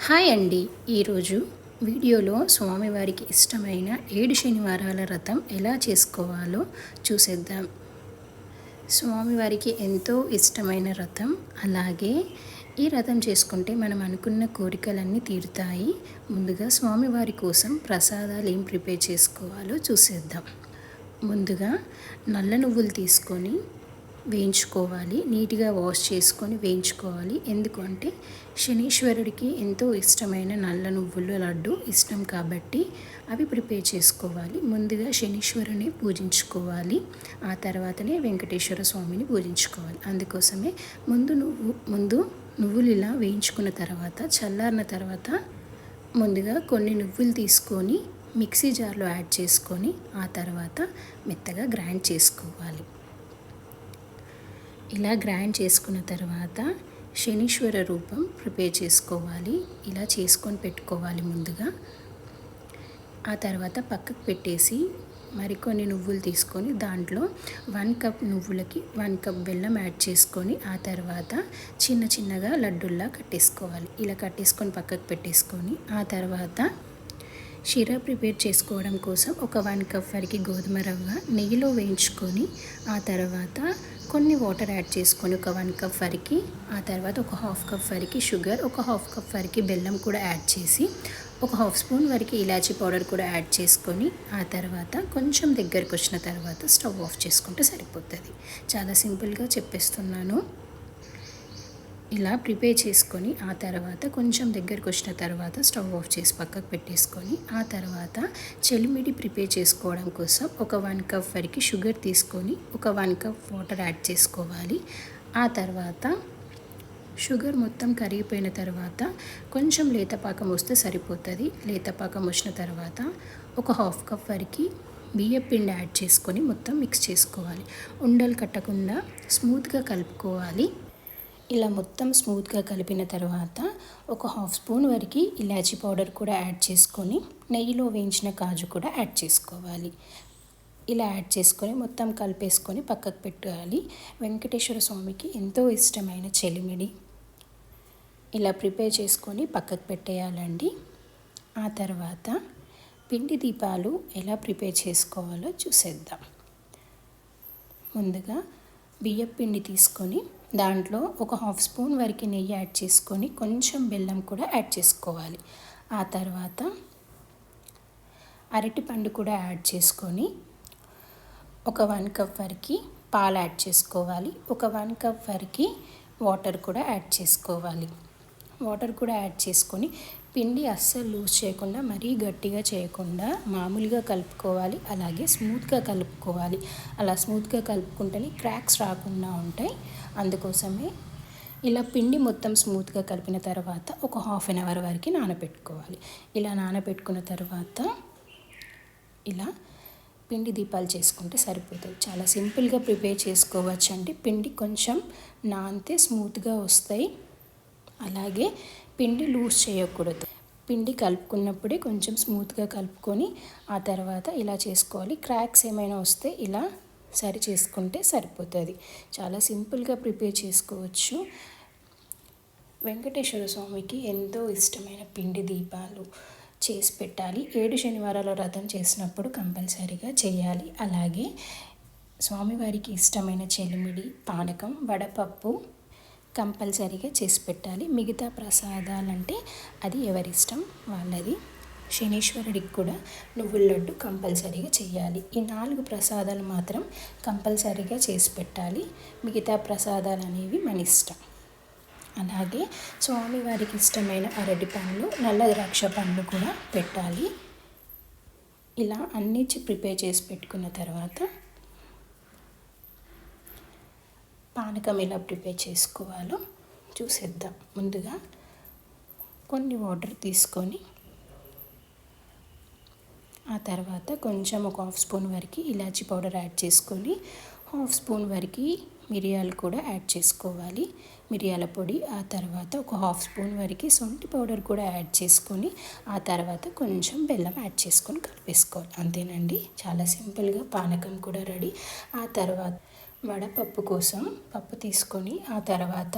Hi అండి. ఈరోజు వీడియోలో స్వామివారికి ఇష్టమైన 7 శనివారాల వ్రతం ఎలా చేసుకోవాలో చూసేద్దాం. స్వామివారికి ఎంతో ఇష్టమైన వ్రతం. అలాగే ఈ వ్రతం చేసుకుంటే మనం అనుకున్న కోరికలన్నీ తీరుతాయి. ముందుగా స్వామివారి కోసం ప్రసాదాలు ఏం ప్రిపేర్ చేసుకోవాలో చూసేద్దాం. ముందుగా నల్ల నువ్వులు తీసుకొని వేయించుకోవాలి. నీట్గా వాష్ చేసుకొని వేయించుకోవాలి. ఎందుకంటే శనీశ్వరుడికి ఎంతో ఇష్టమైన నల్ల నువ్వుల లడ్డు ఇష్టం కాబట్టి అవి ప్రిపేర్ చేసుకోవాలి. ముందుగా శనీశ్వరుని పూజించుకోవాలి. ఆ తర్వాతనే వెంకటేశ్వర స్వామిని పూజించుకోవాలి. అందుకోసమే ముందు నువ్వులు ఇలా వేయించుకున్న తర్వాత చల్లారిన తర్వాత ముందుగా కొన్ని నువ్వులు తీసుకొని మిక్సీ జార్లో యాడ్ చేసుకొని ఆ తర్వాత మెత్తగా గ్రైండ్ చేసుకోవాలి. ఇలా గ్రైండ్ చేసుకున్న తర్వాత శనీశ్వర రూపం ప్రిపేర్ చేసుకోవాలి. ఇలా చేసుకొని పెట్టుకోవాలి ముందుగా. ఆ తర్వాత పక్కకు పెట్టేసి మరికొన్ని నువ్వులు తీసుకొని దాంట్లో 1 కప్ నువ్వులకి 1 కప్ బెల్లం యాడ్ చేసుకొని ఆ తర్వాత చిన్న చిన్నగా లడ్డుల్లా కట్టేసుకోవాలి. ఇలా కట్టేసుకొని పక్కకు పెట్టేసుకొని ఆ తర్వాత షీరా ప్రిపేర్ చేసుకోవడం కోసం ఒక 1 కప్ వరకు గోధుమ రవ్వ నెయ్యిలో వేయించుకొని ఆ తర్వాత కొన్ని వాటర్ యాడ్ చేసుకొని ఒక 1 కప్ వరకు ఆ తర్వాత ఒక 1/2 కప్ వరకు షుగర్, ఒక 1/2 కప్ వరకు బెల్లం కూడా యాడ్ చేసి ఒక 1/2 స్పూన్ వరకు ఇలాచీ పౌడర్ కూడా యాడ్ చేసుకొని ఆ తర్వాత కొంచెం దగ్గరకు వచ్చిన తర్వాత స్టవ్ ఆఫ్ చేసుకుంటే సరిపోతుంది. చాలా సింపుల్గా చెప్పేస్తున్నాను. ఇలా ప్రిపేర్ చేసుకొని ఆ తర్వాత కొంచెం దగ్గరకు వచ్చిన తర్వాత స్టవ్ ఆఫ్ చేసి పక్కకు పెట్టేసుకొని ఆ తర్వాత చెలిమిడి ప్రిపేర్ చేసుకోవడం కోసం ఒక 1 కప్ వరకు షుగర్ తీసుకొని ఒక 1 కప్ వాటర్ యాడ్ చేసుకోవాలి. ఆ తర్వాత షుగర్ మొత్తం కరిగిపోయిన తర్వాత కొంచెం లేతపాకం వస్తే సరిపోతుంది. లేతపాకం వచ్చిన తర్వాత ఒక 1/2 కప్ వరకు బియ్యం పిండి యాడ్ చేసుకొని మొత్తం మిక్స్ చేసుకోవాలి. ఉండలు కట్టకుండా స్మూత్గా కలుపుకోవాలి. ఇలా మొత్తం స్మూత్గా కలిపిన తర్వాత ఒక 1/2 స్పూన్ వరకు ఇలాచీ పౌడర్ కూడా యాడ్ చేసుకొని నెయ్యిలో వేయించిన కాజు కూడా యాడ్ చేసుకోవాలి. ఇలా యాడ్ చేసుకొని మొత్తం కలిపేసుకొని పక్కకు పెట్టాలి. వెంకటేశ్వర స్వామికి ఎంతో ఇష్టమైన చెలిమిడి ఇలా ప్రిపేర్ చేసుకొని పక్కకు పెట్టేయాలండి. ఆ తర్వాత పిండి దీపాలు ఎలా ప్రిపేర్ చేసుకోవాలో చూసేద్దాం. ముందుగా బియ్యం పిండి తీసుకొని దాంట్లో ఒక 1/2 స్పూన్ వరకు నెయ్యి యాడ్ చేసుకొని కొంచెం బెల్లం కూడా యాడ్ చేసుకోవాలి. ఆ తర్వాత అరటిపండు కూడా యాడ్ చేసుకొని ఒక 1 కప్ వరకు పాలు యాడ్ చేసుకోవాలి. ఒక 1 కప్ వరకు వాటర్ కూడా యాడ్ చేసుకోవాలి. వాటర్ కూడా యాడ్ చేసుకొని పిండి అస్సలు లూజ్ చేయకుండా మరీ గట్టిగా చేయకుండా మామూలుగా కలుపుకోవాలి. అలాగే స్మూత్గా కలుపుకోవాలి. అలా స్మూత్గా కలుపుకుంటేనే క్రాక్స్ రాకుండా ఉంటాయి. అందుకోసమే ఇలా పిండి మొత్తం స్మూత్గా కలిపిన తర్వాత ఒక 1/2 అవర్ వరకు నానబెట్టుకోవాలి. ఇలా నానబెట్టుకున్న తర్వాత ఇలా పిండి దీపాలు చేసుకుంటే సరిపోతుంది. చాలా సింపుల్గా ప్రిపేర్ చేసుకోవచ్చు అండి. పిండి కొంచెం నానితే స్మూత్గా వస్తాయి. అలాగే పిండి లూజ్ చేయకూడదు. పిండి కలుపుకున్నప్పుడే కొంచెం స్మూత్గా కలుపుకొని ఆ తర్వాత ఇలా చేసుకోవాలి. క్రాక్స్ ఏమైనా వస్తే ఇలా సరి చేసుకుంటే సరిపోతుంది. చాలా సింపుల్గా ప్రిపేర్ చేసుకోవచ్చు. వెంకటేశ్వర స్వామికి ఎంతో ఇష్టమైన పిండి దీపాలు చేసి పెట్టాలి. 7 శనివారాల వ్రతం చేసినప్పుడు కంపల్సరీగా చేయాలి. అలాగే స్వామివారికి ఇష్టమైన చెలిమిడి, పానకం, వడపప్పు కంపల్సరీగా చేసి పెట్టాలి. మిగతా ప్రసాదాలంటే అది ఎవరిష్టం వాళ్ళది. శనీశ్వరుడికి కూడా నువ్వుల లడ్డు కంపల్సరీగా చేయాలి. ఈ 4 ప్రసాదాలు మాత్రం కంపల్సరీగా చేసి పెట్టాలి. మిగతా ప్రసాదాలు అనేవి మన ఇష్టం. అలాగే స్వామివారికి ఇష్టమైన అరటి పండ్లు, నల్ల ద్రాక్ష పండ్లు కూడా పెట్టాలి. ఇలా అన్నీ ప్రిపేర్ చేసి పెట్టుకున్న తర్వాత పానకం ఎలా ప్రిపేర్ చేసుకోవాలో చూసేద్దాం. ముందుగా కొన్ని వాటర్ తీసుకొని ఆ తర్వాత కొంచెం ఒక 1/2 స్పూన్ వరకు ఇలాచీ పౌడర్ యాడ్ చేసుకొని 1/2 స్పూన్ వరకు మిరియాలు కూడా యాడ్ చేసుకోవాలి. మిరియాల పొడి. ఆ తర్వాత ఒక 1/2 స్పూన్ వరకు సొంటి పౌడర్ కూడా యాడ్ చేసుకొని ఆ తర్వాత కొంచెం బెల్లం యాడ్ చేసుకొని కలిపేసుకోవాలి. అంతేనండి. చాలా సింపుల్గా పానకం కూడా రెడీ. ఆ తర్వాత వడపప్పు కోసం పప్పు తీసుకొని ఆ తర్వాత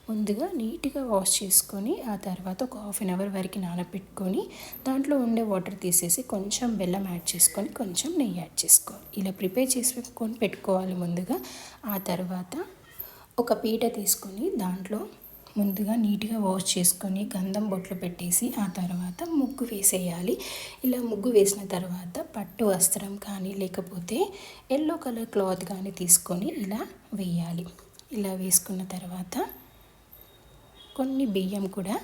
ముందుగా నీట్గా వాష్ చేసుకొని ఆ తర్వాత ఒక హాఫ్ అన్ అవర్ వరకు నానబెట్టుకొని దాంట్లో ఉండే వాటర్ తీసేసి కొంచెం బెల్లం యాడ్ చేసుకొని కొంచెం నెయ్యి యాడ్ చేసుకోవాలి. ఇలా ప్రిపేర్ చేసుకొని పెట్టుకోవాలి ముందుగా. ఆ తర్వాత ఒక పీట తీసుకొని దాంట్లో ముందుగా నీట్గా వాష్ చేసుకొని గంధం బొట్లు పెట్టేసి ఆ తర్వాత ముగ్గు వేసేయాలి. ఇలా ముగ్గు వేసిన తర్వాత పట్టు వస్త్రం కానీ లేకపోతే ఎల్లో కలర్ క్లాత్ కానీ తీసుకొని ఇలా వేయాలి. ఇలా వేసుకున్న తర్వాత కొన్ని బియ్యం కూడా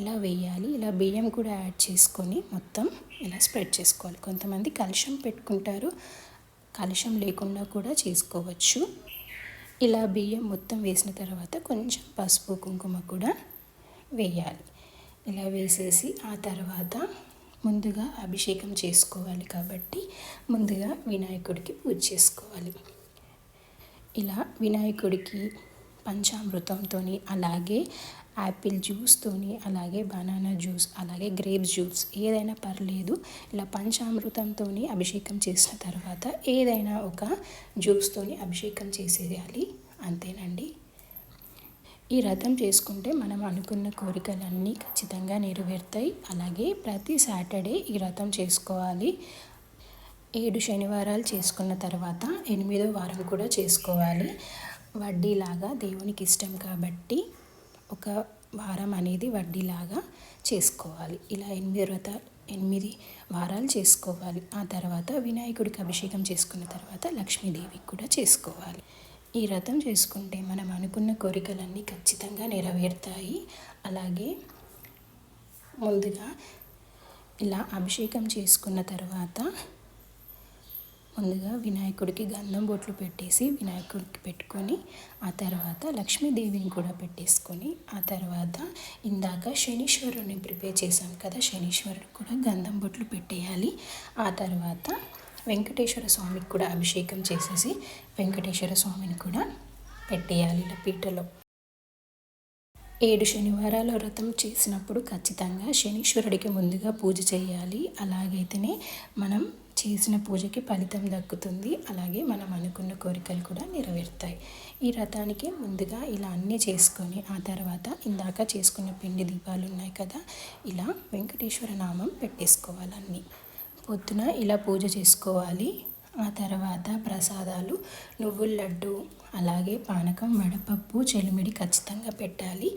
ఇలా వేయాలి. ఇలా బియ్యం కూడా యాడ్ చేసుకొని మొత్తం ఇలా స్ప్రెడ్ చేసుకోవాలి. కొంతమంది కలశం పెట్టుకుంటారు, కలశం లేకుండా కూడా చేసుకోవచ్చు. ఇలా బియ్యం మొత్తం వేసిన తర్వాత కొంచెం పసుపు కుంకుమ కూడా వేయాలి. ఇలా వేసేసి ఆ తర్వాత ముందుగా అభిషేకం చేసుకోవాలి కాబట్టి ముందుగా వినాయకుడికి పూజ చేసుకోవాలి. ఇలా వినాయకుడికి పంచామృతంతో అలాగే యాపిల్ జ్యూస్తో అలాగే బనానా జ్యూస్ అలాగే గ్రేప్స్ జ్యూస్ ఏదైనా పర్లేదు. ఇలా పంచామృతంతో అభిషేకం చేసిన తర్వాత ఏదైనా ఒక జ్యూస్తో అభిషేకం చేసేయాలి. అంతేనండి. ఈ వ్రతం చేసుకుంటే మనం అనుకున్న కోరికలన్నీ ఖచ్చితంగా నెరవేరుతాయి. అలాగే ప్రతి సాటర్డే ఈ వ్రతం చేసుకోవాలి. 7 శనివారాలు చేసుకున్న తర్వాత 8వ వారం కూడా చేసుకోవాలి. వడ్డీలాగా దేవునికి ఇష్టం కాబట్టి ఒక వారం అనేది వడ్డీలాగా చేసుకోవాలి. ఇలా 8 వారాలు చేసుకోవాలి. ఆ తర్వాత వినాయకుడికి అభిషేకం చేసుకున్న తర్వాత లక్ష్మీదేవికి కూడా చేసుకోవాలి. ఈ వ్రతం చేసుకుంటే మనం అనుకున్న కోరికలన్నీ ఖచ్చితంగా నెరవేరుతాయి. అలాగే ముందుగా ఇలా అభిషేకం చేసుకున్న తర్వాత ముందుగా వినాయకుడికి గంధం బొట్లు పెట్టేసి వినాయకుడికి పెట్టుకొని ఆ తర్వాత లక్ష్మీదేవిని కూడా పెట్టేసుకొని ఆ తర్వాత ఇందాక శనీశ్వరుని ప్రిపేర్ చేశాం కదా, శనీశ్వరుడికి కూడా గంధం బొట్లు పెట్టేయాలి. ఆ తర్వాత వెంకటేశ్వర స్వామికి కూడా అభిషేకం చేసేసి వెంకటేశ్వర స్వామిని కూడా పెట్టేయాలి ఇలా పీటలో. 7 శనివారాల వ్రతం చేసినప్పుడు ఖచ్చితంగా శనీశ్వరుడికి ముందుగా పూజ చేయాలి. అలాగైతేనే మనం చేసిన పూజకి ఫలితం దక్కుతుంది. అలాగే మనం అనుకున్న కోరికలు కూడా నెరవేరుతాయి. ఈ వ్రతానికి ముందుగా ఇలా అన్నీ చేసుకొని ఆ తర్వాత ఇందాక చేసుకున్న పిండి దీపాలు ఉన్నాయి కదా, ఇలా వెంకటేశ్వర నామం పెట్టేసుకోవాలి. అన్నీ పొద్దున ఇలా పూజ చేసుకోవాలి. ఆ తర్వాత ప్రసాదాలు నువ్వుల లడ్డు అలాగే పానకం వడపప్పు చెలిమిడి ఖచ్చితంగా పెట్టాలి.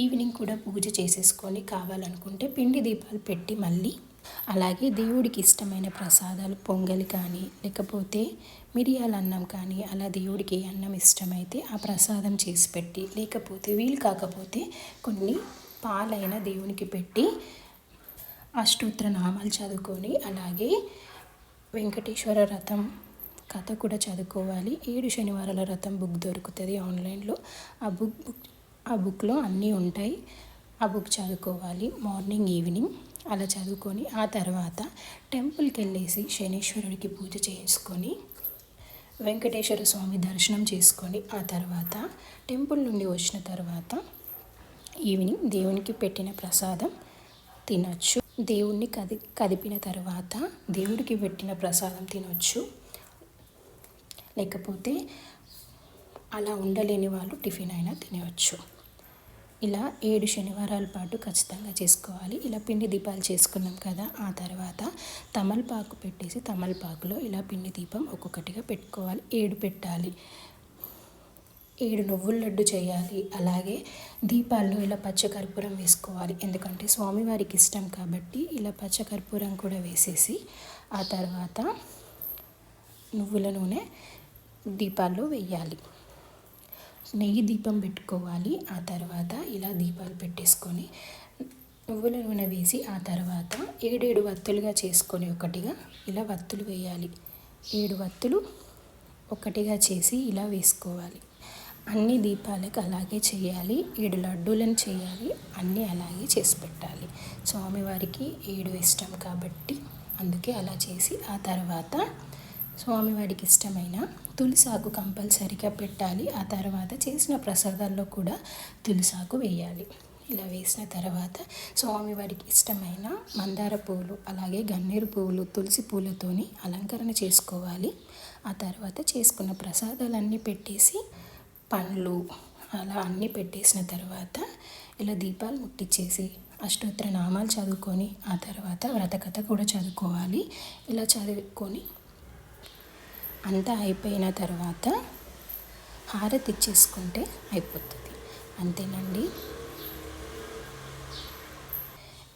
ఈవినింగ్ కూడా పూజ చేసేసుకొని కావాలనుకుంటే పిండి దీపాలు పెట్టి మళ్ళీ అలాగే దేవుడికి ఇష్టమైన ప్రసాదాలు పొంగలి కానీ లేకపోతే మిరియాల అన్నం కానీ అలా దేవుడికి ఏ అన్నం ఇష్టమైతే ఆ ప్రసాదం చేసి పెట్టి లేకపోతే వీలు కాకపోతే కొన్ని పాలైన దేవునికి పెట్టి అష్టోత్తర నామాలు చదువుకొని అలాగే వెంకటేశ్వర వ్రతం కథ కూడా చదువుకోవాలి. 7 శనివారాల వ్రతం బుక్ దొరుకుతుంది ఆన్లైన్లో. ఆ బుక్లో అన్నీ ఉంటాయి. ఆ బుక్ చదువుకోవాలి మార్నింగ్ ఈవినింగ్ అలా చదువుకొని ఆ తర్వాత టెంపుల్కి వెళ్ళేసి శనీశ్వరుడికి పూజ చేసుకొని వెంకటేశ్వర స్వామి దర్శనం చేసుకొని ఆ తర్వాత టెంపుల్ నుండి వచ్చిన తర్వాత ఈవినింగ్ దేవునికి పెట్టిన ప్రసాదం తినొచ్చు. దేవుణ్ణి కదిపిన తర్వాత దేవుడికి పెట్టిన ప్రసాదం తినొచ్చు. లేకపోతే అలా ఉండలేని వాళ్ళు టిఫిన్ అయినా తినవచ్చు. ఇలా 7 శనివారాల పాటు ఖచ్చితంగా చేసుకోవాలి. ఇలా పిండి దీపాలు చేసుకున్నాం కదా, ఆ తర్వాత తమలపాకు పెట్టేసి తమలపాకులో ఇలా పిండి దీపం ఒక్కొక్కటిగా పెట్టుకోవాలి. 7 పెట్టాలి. 7 నువ్వుల లడ్డు చేయాలి. అలాగే దీపాల్లో ఇలా పచ్చకర్పూరం వేసుకోవాలి. ఎందుకంటే స్వామివారికి ఇష్టం కాబట్టి ఇలా పచ్చకర్పూరం కూడా వేసేసి ఆ తర్వాత నువ్వుల నూనె దీపాల్లో వేయాలి. నెయ్యి దీపం పెట్టుకోవాలి. ఆ తర్వాత ఇలా దీపాలు పెట్టేసుకొని నువ్వుల నూనె వేసి ఆ తర్వాత 7 వత్తులుగా చేసుకొని ఒకటిగా ఇలా వత్తులు వేయాలి. 7 వత్తులు ఒకటిగా చేసి ఇలా వేసుకోవాలి. అన్ని దీపాలకు అలాగే చేయాలి. 7 లడ్డూలను చేయాలి. అన్నీ అలాగే చేసి పెట్టాలి. స్వామివారికి 7 ఇష్టం కాబట్టి అందుకే అలా చేసి ఆ తర్వాత స్వామివారికి ఇష్టమైన తులసాకు కంపల్సరీగా పెట్టాలి. ఆ తర్వాత చేసిన ప్రసాదాల్లో కూడా తులసాకు వేయాలి. ఇలా వేసిన తర్వాత స్వామివారికి ఇష్టమైన మందార పువ్వులు అలాగే గన్నేరు పువ్వులు తులసి పూలతోని అలంకరణ చేసుకోవాలి. ఆ తర్వాత చేసుకున్న ప్రసాదాలన్నీ పెట్టేసి పండ్లు అలా అన్నీ పెట్టేసిన తర్వాత ఇలా దీపాలు ముట్టించేసి అష్టోత్తర నామాలు చదువుకొని ఆ తర్వాత వ్రతకథ కూడా చదువుకోవాలి. ఇలా చదువుకొని అంతా అయిపోయిన తర్వాత హారతి ఇచ్చేసుకుంటే అయిపోతుంది. అంతేనండి.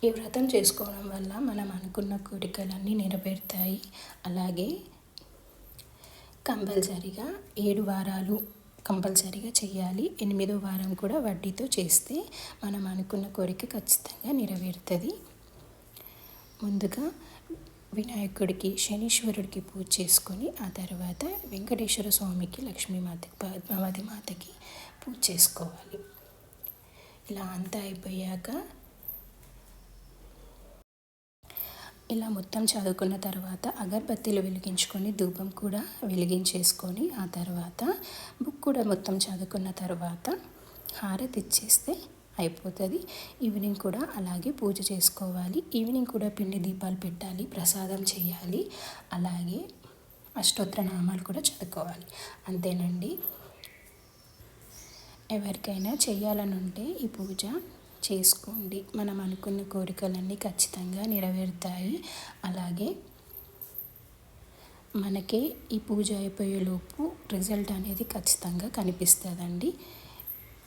ఈ వ్రతం చేసుకోవడం వల్ల మనం అనుకున్న కోరికలన్నీ నెరవేరుతాయి. అలాగే కంపల్సరిగా 7 వారాలు కంపల్సరిగా చేయాలి. 8వ వారం కూడా వడ్డీతో చేస్తే మనం అనుకున్న కోరిక ఖచ్చితంగా నెరవేరుతుంది. ముందుగా వినాయకుడికి శనీశ్వరుడికి పూజ చేసుకొని ఆ తర్వాత వెంకటేశ్వర స్వామికి లక్ష్మీమాతకి పద్మావతి మాతకి పూజ చేసుకోవాలి. ఇలా అంతా అయిపోయాక ఇలా మొత్తం చదువుకున్న తర్వాత అగరబత్తీలు వెలిగించుకొని ధూపం కూడా వెలిగించేసుకొని ఆ తర్వాత బుక్ కూడా మొత్తం చదువుకున్న తర్వాత హారతి ఇచ్చేస్తే అయిపోతుంది. ఈవినింగ్ కూడా అలాగే పూజ చేసుకోవాలి. ఈవినింగ్ కూడా పిండి దీపాలు పెట్టాలి, ప్రసాదం చేయాలి, అలాగే అష్టోత్తర నామాలు కూడా చదువుకోవాలి. అంతేనండి. ఎవరికైనా చేయాలని ఉంటే ఈ పూజ చేసుకోండి. మనం అనుకున్న కోరికలన్నీ ఖచ్చితంగా నెరవేరుతాయి. అలాగే మనకి ఈ పూజ అయిపోయేలోపు రిజల్ట్ అనేది ఖచ్చితంగా కనిపిస్తుందండి.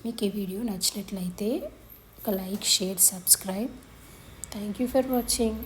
మీకు ఈ వీడియో నచ్చినట్లయితే ఒక like, share, subscribe. Thank you for watching.